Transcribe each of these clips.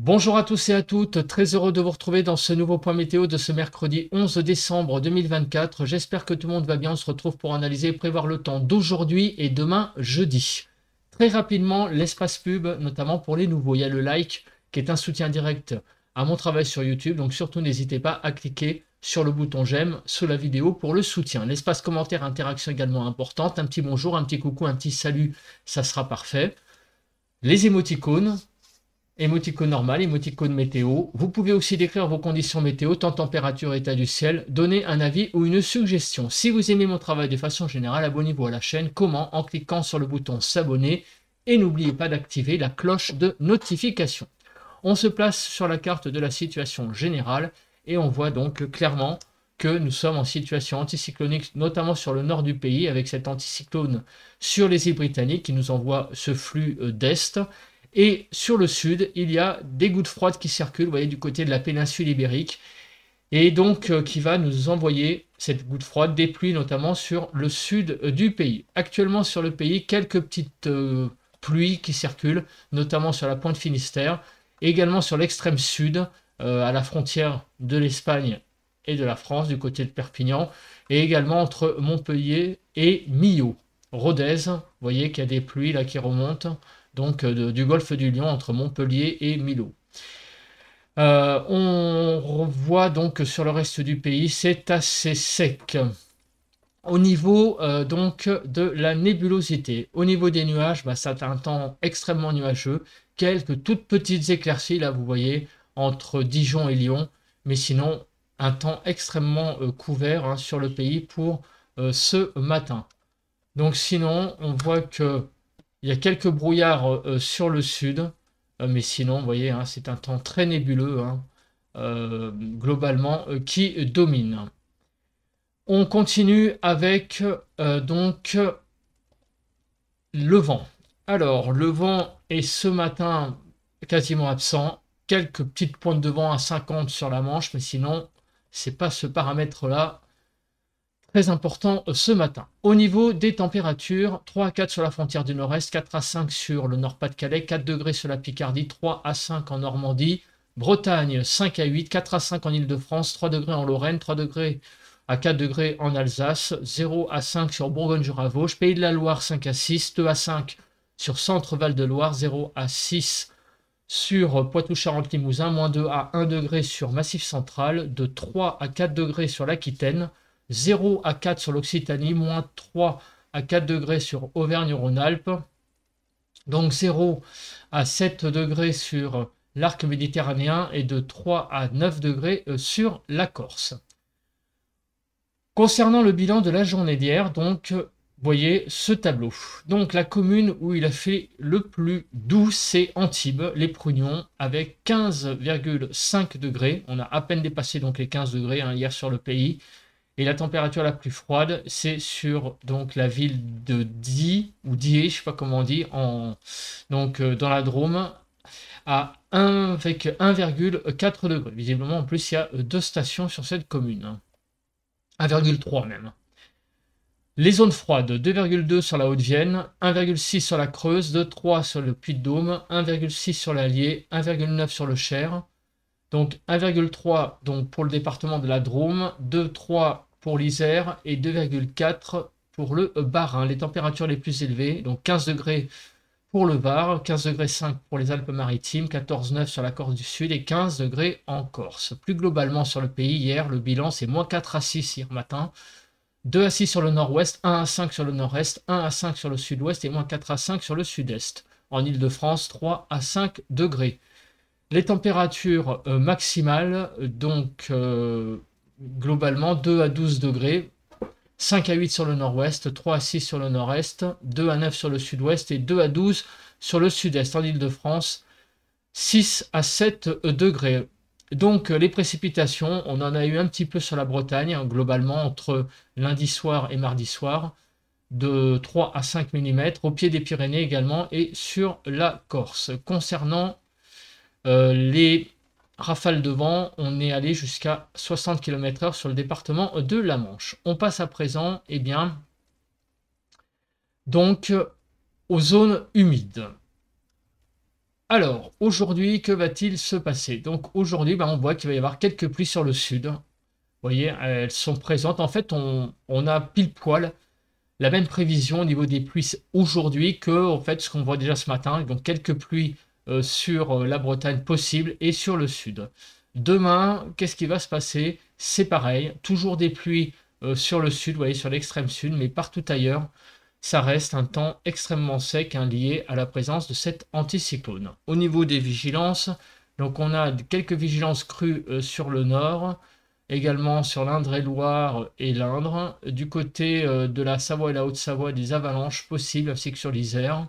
Bonjour à tous et à toutes, très heureux de vous retrouver dans ce nouveau point météo de ce mercredi 11 décembre 2024. J'espère que tout le monde va bien, on se retrouve pour analyser et prévoir le temps d'aujourd'hui et demain jeudi. Très rapidement, l'espace pub, notamment pour les nouveaux. Il y a le like qui est un soutien direct à mon travail sur YouTube, donc surtout n'hésitez pas à cliquer sur le bouton j'aime sous la vidéo pour le soutien. L'espace commentaire, interaction également importante, un petit bonjour, un petit coucou, un petit salut, ça sera parfait. Les émoticônes, émoticône normal, émoticône météo. Vous pouvez aussi décrire vos conditions météo, temps, température, état du ciel, donner un avis ou une suggestion. Si vous aimez mon travail de façon générale, abonnez-vous à la chaîne. Comment? En cliquant sur le bouton s'abonner et n'oubliez pas d'activer la cloche de notification. On se place sur la carte de la situation générale et on voit donc clairement que nous sommes en situation anticyclonique, notamment sur le nord du pays, avec cet anticyclone sur les îles Britanniques qui nous envoie ce flux d'est. Et sur le sud, il y a des gouttes froides qui circulent, vous voyez, du côté de la péninsule ibérique, et donc qui va nous envoyer cette goutte froide, des pluies notamment sur le sud du pays. Actuellement sur le pays, quelques petites pluies qui circulent, notamment sur la pointe Finistère, également sur l'extrême sud, à la frontière de l'Espagne et de la France, du côté de Perpignan, et également entre Montpellier et Millau. Rodez, vous voyez qu'il y a des pluies là qui remontent, donc du golfe du Lion entre Montpellier et Millau. On voit donc sur le reste du pays, c'est assez sec. Au niveau donc de la nébulosité, au niveau des nuages, c'est un temps extrêmement nuageux, quelques toutes petites éclaircies, là vous voyez, entre Dijon et Lyon, mais sinon un temps extrêmement couvert sur le pays pour ce matin. Donc sinon, on voit que il y a quelques brouillards sur le sud, mais sinon, vous voyez, c'est un temps très nébuleux, globalement, qui domine. On continue avec donc le vent. Alors, le vent est ce matin quasiment absent. Quelques petites pointes de vent à 50 sur la Manche, mais sinon, c'est pas ce paramètre-là très important ce matin. Au niveau des températures, 3 à 4 sur la frontière du nord-est, 4 à 5 sur le nord-Pas-de-Calais, 4 degrés sur la Picardie, 3 à 5 en Normandie, Bretagne 5 à 8, 4 à 5 en Île-de-France, 3 degrés en Lorraine, 3 degrés à 4 degrés en Alsace, 0 à 5 sur Bourgogne-Jura-Vosges, Pays de la Loire 5 à 6, 2 à 5 sur Centre-Val de Loire, 0 à 6 sur Poitou-Charentes-Limousin, moins 2 à 1 degré sur Massif Central, de 3 à 4 degrés sur l'Aquitaine, 0 à 4 sur l'Occitanie, moins 3 à 4 degrés sur Auvergne-Rhône-Alpes, donc 0 à 7 degrés sur l'arc méditerranéen et de 3 à 9 degrés sur la Corse. Concernant le bilan de la journée d'hier, donc voyez ce tableau. Donc la commune où il a fait le plus doux, c'est Antibes, les Prugnons, avec 15,5 degrés. On a à peine dépassé donc les 15 degrés hier sur le pays. Et la température la plus froide, c'est sur donc la ville de Die, ou Die, je ne sais pas comment on dit, donc dans la Drôme, à 1 avec 1,4 degrés. Visiblement, en plus, il y a 2 stations sur cette commune. 1,3 même. Les zones froides, 2,2 sur la Haute-Vienne, 1,6 sur la Creuse, 2,3 sur le Puy-de-Dôme, 1,6 sur l'Allier, 1,9 sur le Cher. Donc 1,3 donc pour le département de la Drôme, 2,3 pour l'Isère et 2,4 pour le Bas-Rhin. Les températures les plus élevées, donc 15 degrés pour le Var, 15 degrés 5 pour les Alpes-Maritimes, 14,9 sur la Corse du Sud et 15 degrés en Corse. Plus globalement sur le pays, hier, le bilan c'est moins 4 à 6 hier matin, 2 à 6 sur le nord-ouest, 1 à 5 sur le nord-est, 1 à 5 sur le sud-ouest et moins 4 à 5 sur le sud-est. En Île-de-France, 3 à 5 degrés. Les températures maximales, donc globalement 2 à 12 degrés, 5 à 8 sur le nord-ouest, 3 à 6 sur le nord-est, 2 à 9 sur le sud-ouest et 2 à 12 sur le sud-est. En Île-de-France, 6 à 7 degrés. Donc les précipitations, on en a eu un petit peu sur la Bretagne, globalement entre lundi soir et mardi soir, de 3 à 5 mm, au pied des Pyrénées également et sur la Corse. Concernant les rafales de vent, on est allé jusqu'à 60 km/h sur le département de la Manche. On passe à présent, donc aux zones humides. Alors, aujourd'hui, que va-t-il se passer? Donc aujourd'hui, on voit qu'il va y avoir quelques pluies sur le sud. Vous voyez, elles sont présentes. En fait, on a pile poil la même prévision au niveau des pluies aujourd'hui que en fait, ce qu'on voit déjà ce matin. Donc quelques pluies sur la Bretagne possible et sur le sud. Demain, qu'est-ce qui va se passer? C'est pareil, toujours des pluies sur le sud, vous voyez, sur l'extrême sud, mais partout ailleurs, ça reste un temps extrêmement sec lié à la présence de cet anticyclone. Au niveau des vigilances, donc on a quelques vigilances crues sur le nord, également sur l'Indre-et-Loire et l'Indre. Du côté de la Savoie et la Haute-Savoie, des avalanches possibles, ainsi que sur l'Isère.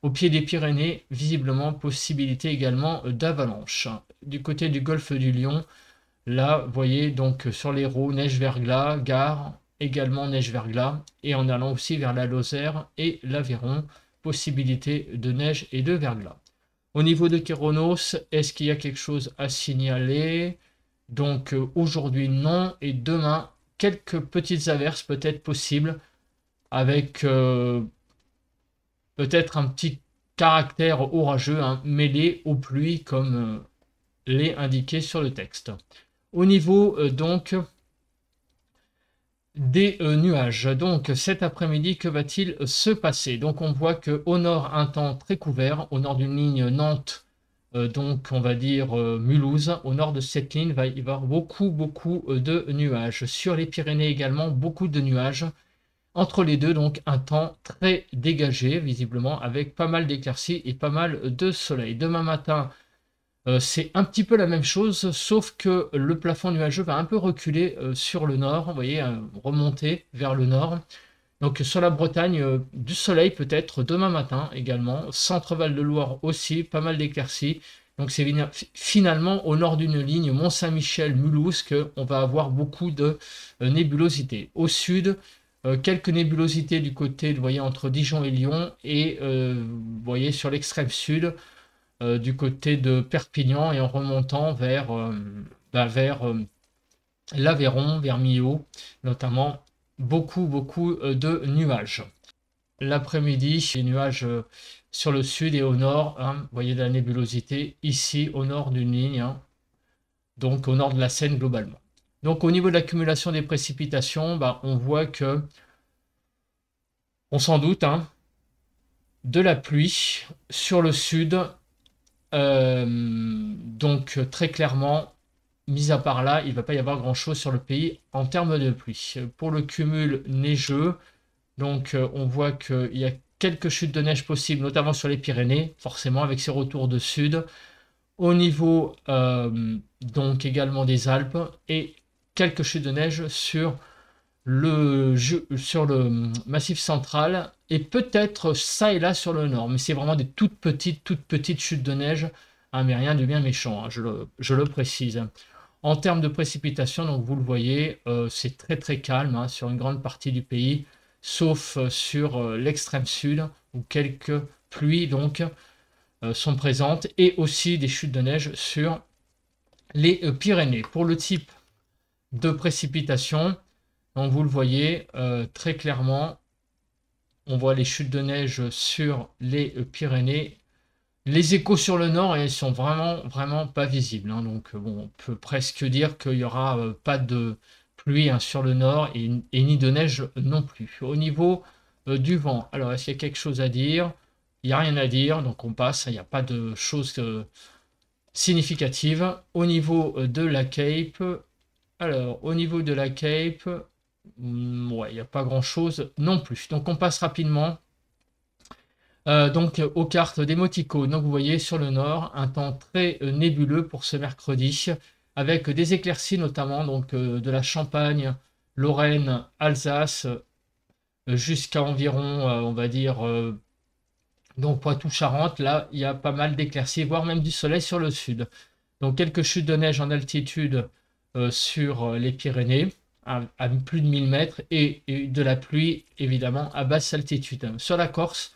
Au pied des Pyrénées, visiblement, possibilité également d'avalanches. Du côté du golfe du Lion, là, vous voyez, donc sur l'Hérault, neige-verglas, Gare, également neige-verglas. Et en allant aussi vers la Lozère et l'Aveyron, possibilité de neige et de verglas. Au niveau de Kéronos, est-ce qu'il y a quelque chose à signaler? Donc aujourd'hui non, et demain quelques petites averses peut-être possibles avec peut-être un petit caractère orageux mêlé aux pluies comme l'est indiqué sur le texte. Au niveau donc des nuages, donc cet après-midi, que va-t-il se passer? Donc on voit qu'au nord un temps très couvert, au nord d'une ligne Nantes, donc on va dire Mulhouse. Au nord de cette ligne, il va y avoir beaucoup de nuages. Sur les Pyrénées également, beaucoup de nuages. Entre les deux, donc un temps très dégagé, visiblement, avec pas mal d'éclaircies et pas mal de soleil. Demain matin, c'est un petit peu la même chose, sauf que le plafond nuageux va un peu reculer sur le nord, vous voyez, remonter vers le nord. Donc sur la Bretagne, du soleil peut-être demain matin également, Centre-Val de Loire aussi, pas mal d'éclaircies. Donc c'est finalement au nord d'une ligne Mont-Saint-Michel-Mulhouse qu'on va avoir beaucoup de nébulosité. Au sud, quelques nébulosités du côté, vous voyez, entre Dijon et Lyon, et vous voyez sur l'extrême sud, du côté de Perpignan, et en remontant vers, l'Aveyron, vers Millau, notamment. Beaucoup de nuages. L'après-midi, les nuages sur le sud et au nord, vous voyez de la nébulosité ici au nord d'une ligne, donc au nord de la Seine globalement. Donc au niveau de l'accumulation des précipitations, on voit que, on s'en doute, de la pluie sur le sud, donc très clairement, mis à part là, il ne va pas y avoir grand-chose sur le pays en termes de pluie. Pour le cumul neigeux, donc on voit qu'il y a quelques chutes de neige possibles, notamment sur les Pyrénées, forcément avec ces retours de sud. Au niveau donc également des Alpes, et quelques chutes de neige sur le massif central, et peut-être ça et là sur le nord, mais c'est vraiment des toutes petites chutes de neige, mais rien de bien méchant, je le précise. En termes de précipitations, donc vous le voyez, c'est très calme sur une grande partie du pays, sauf sur l'extrême sud, où quelques pluies donc sont présentes, et aussi des chutes de neige sur les Pyrénées. Pour le type de précipitation, donc vous le voyez très clairement, on voit les chutes de neige sur les Pyrénées. Les échos sur le nord, elles sont vraiment pas visibles. Donc bon, on peut presque dire qu'il n'y aura pas de pluie sur le nord et ni de neige non plus. Au niveau du vent, alors est-ce qu'il y a quelque chose à dire? Il n'y a rien à dire, donc on passe, il n'y a pas de choses significatives. Au niveau de la Cape, alors au niveau de la Cape, ouais, il n'y a pas grand-chose non plus. Donc on passe rapidement. Donc aux cartes d'émoticônes. Donc vous voyez sur le nord un temps très nébuleux pour ce mercredi, avec des éclaircies notamment donc de la Champagne, Lorraine, Alsace, jusqu'à environ on va dire donc Poitou-Charentes. Là il y a pas mal d'éclaircies, voire même du soleil sur le sud. Donc quelques chutes de neige en altitude sur les Pyrénées à plus de 1000 mètres, et de la pluie évidemment à basse altitude. Sur la Corse,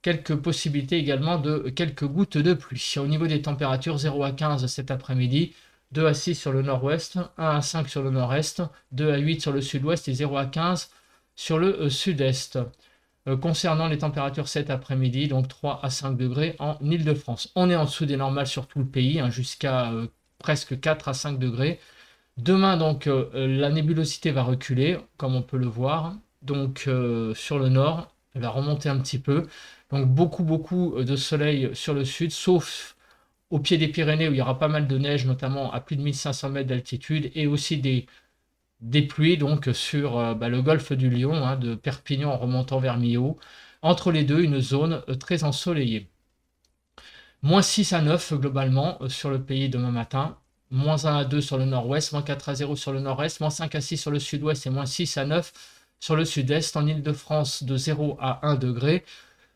quelques possibilités également de quelques gouttes de pluie. Au niveau des températures, 0 à 15 cet après-midi, 2 à 6 sur le nord-ouest, 1 à 5 sur le nord-est, 2 à 8 sur le sud-ouest et 0 à 15 sur le sud-est. Concernant les températures cet après-midi, donc 3 à 5 degrés en Île-de-France. On est en dessous des normales sur tout le pays, hein, jusqu'à presque 4 à 5 degrés. Demain, donc, la nébulosité va reculer, comme on peut le voir. Donc, sur le nord, elle va remonter un petit peu. Donc, beaucoup de soleil sur le sud, sauf au pied des Pyrénées où il y aura pas mal de neige, notamment à plus de 1500 mètres d'altitude, et aussi des pluies donc sur le golfe du Lion, hein, de Perpignan en remontant vers Millau. Entre les deux, une zone très ensoleillée. Moins 6 à 9 globalement sur le pays demain matin. Moins 1 à 2 sur le nord-ouest, moins 4 à 0 sur le nord-est, moins 5 à 6 sur le sud-ouest et moins 6 à 9 sur le sud-est. En Île-de-France, de 0 à 1 degré.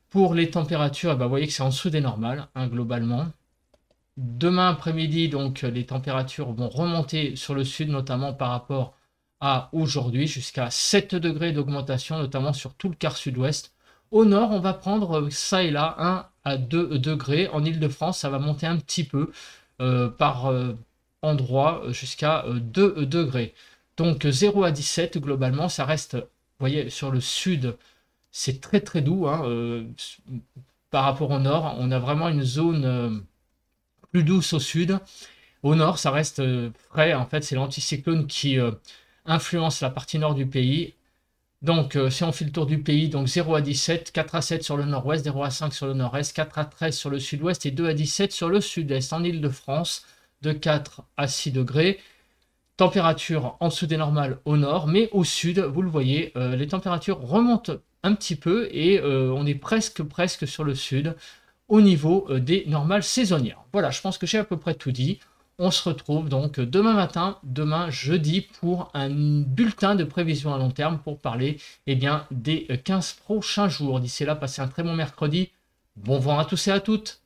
Pour les températures, vous voyez que c'est en dessous des normales, hein, globalement. Demain après-midi, donc, les températures vont remonter sur le sud, notamment par rapport à aujourd'hui, jusqu'à 7 degrés d'augmentation, notamment sur tout le quart sud-ouest. Au nord, on va prendre ça et là 1 à 2 degrés. En Île-de-France, ça va monter un petit peu par endroit jusqu'à 2 degrés. Donc 0 à 17 globalement, ça reste, vous voyez, sur le sud, c'est très doux, hein, par rapport au nord. On a vraiment une zone plus douce au sud. Au nord, ça reste frais. En fait, c'est l'anticyclone qui influence la partie nord du pays. Donc, si on fait le tour du pays, donc 0 à 17, 4 à 7 sur le nord-ouest, 0 à 5 sur le nord-est, 4 à 13 sur le sud-ouest et 2 à 17 sur le sud-est. En Île-de-France, de 4 à 6 degrés. Température en dessous des normales au nord, mais au sud, vous le voyez, les températures remontent un petit peu et on est presque sur le sud au niveau des normales saisonnières. Voilà, je pense que j'ai à peu près tout dit. On se retrouve donc demain matin, demain jeudi, pour un bulletin de prévision à long terme pour parler des 15 prochains jours. D'ici là, passez un très bon mercredi. Bon vent à tous et à toutes.